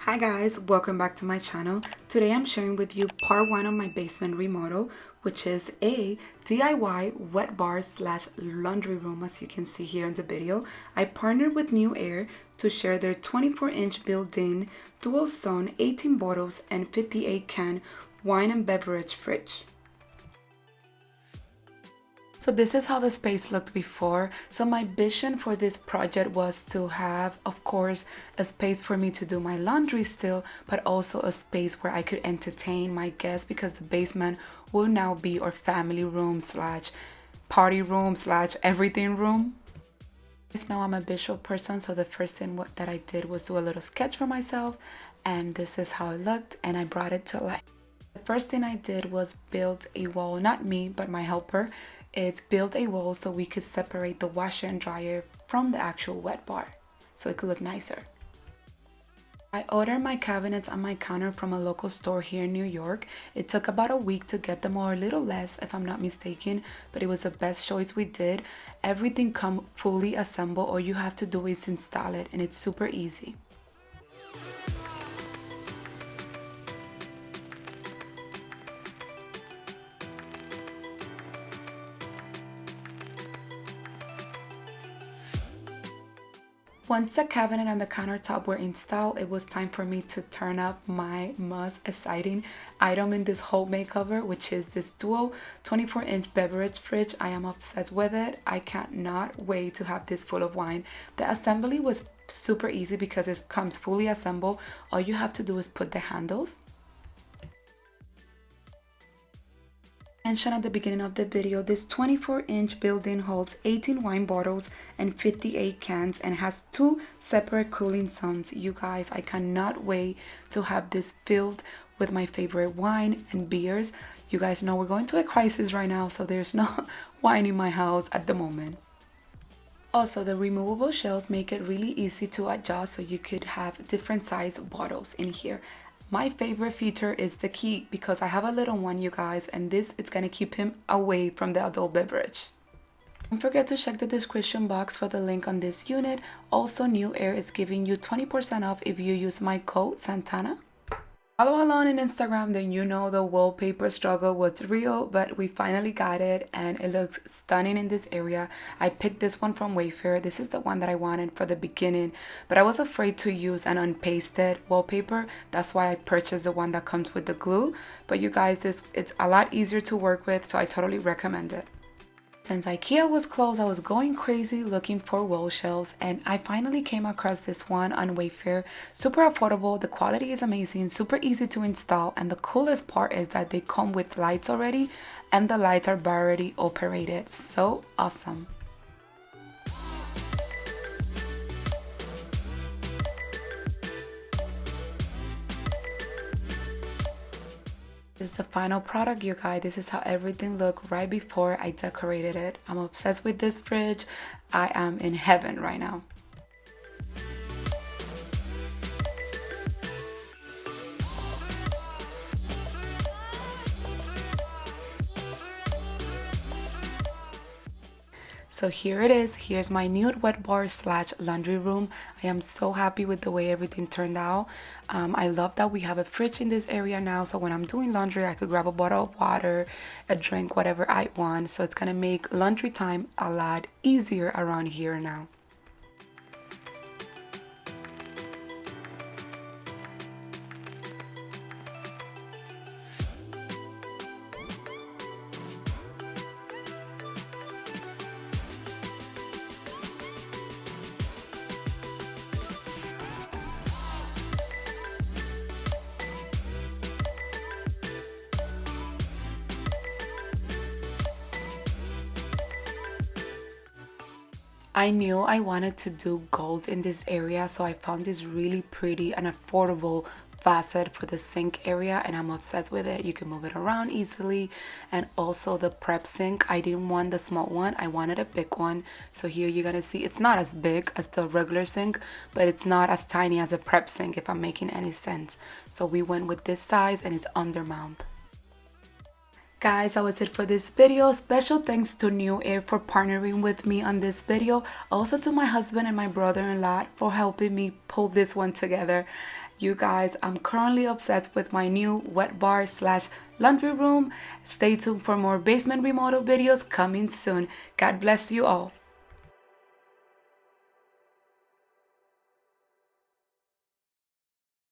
Hi guys, welcome back to my channel. Today I'm sharing with you part 1 of my basement remodel, which is a DIY wet bar slash laundry room. As you can see here in the video, I partnered with Newair to share their 24-inch built-in dual zone 18 bottles and 58 can wine and beverage fridge. So this is how the space looked before. So my vision for this project was to have, of course, a space for me to do my laundry still, but also a space where I could entertain my guests, because the basement will now be our family room slash party room slash everything room. Now I'm a visual person, so the first thing that I did was do a little sketch for myself, and this is how it looked, and I brought it to life. The first thing I did was build a wall, not me, but my helper. It's built a wall so we could separate the washer and dryer from the actual wet bar, so it could look nicer. I ordered my cabinets on my counter from a local store here in New York. It took about a week to get them, or a little less if I'm not mistaken, but it was the best choice we did. Everything come fully assembled. All you have to do is install it, and it's super easy. Once the cabinet and the countertop were installed, it was time for me to turn up my most exciting item in this whole makeover, which is this dual 24-inch beverage fridge. I am obsessed with it. I cannot wait to have this full of wine. The assembly was super easy because it comes fully assembled. All you have to do is put the handles. Mentioned at the beginning of the video, this 24-inch building holds 18 wine bottles and 58 cans and has 2 separate cooling zones. You guys, I cannot wait to have this filled with my favorite wine and beers. You guys know we're going to a crisis right now, so there's no wine in my house at the moment. Also, the removable shelves make it really easy to adjust, so you could have different size bottles in here. My favorite feature is the key, because I have a little one, you guys, and this is gonna keep him away from the adult beverage. Don't forget to check the description box for the link on this unit. Also, Newair is giving you 20% off if you use my code Santana. Follow along on Instagram, then you know the wallpaper struggle was real, but we finally got it and it looks stunning in this area. I picked this one from Wayfair. This is the one that I wanted for the beginning, but I was afraid to use an unpasted wallpaper. That's why I purchased the one that comes with the glue. But you guys, it's a lot easier to work with, so I totally recommend it. Since IKEA was closed, I was going crazy looking for wall shelves, and I finally came across this one on Wayfair. Super affordable, the quality is amazing, super easy to install, and the coolest part is that they come with lights already, and the lights are battery operated. So awesome. This is the final product, you guys. This is how everything looked right before I decorated it. I'm obsessed with this fridge. I am in heaven right now. So here it is. Here's my new wet bar slash laundry room. I am so happy with the way everything turned out. I love that we have a fridge in this area now, so when I'm doing laundry, I could grab a bottle of water, a drink, whatever I want. So it's gonna make laundry time a lot easier around here now. I knew I wanted to do gold in this area, so I found this really pretty and affordable faucet for the sink area, and I'm obsessed with it. You can move it around easily. And also the prep sink, I didn't want the small one, I wanted a big one. So here you're gonna see it's not as big as the regular sink, but it's not as tiny as a prep sink, if I'm making any sense. So we went with this size, and it's under mount. Guys, that was it for this video. Special thanks to Newair for partnering with me on this video. Also to my husband and my brother-in-law for helping me pull this one together. You guys, I'm currently obsessed with my new wet bar slash laundry room. Stay tuned for more basement remodel videos coming soon. God bless you all.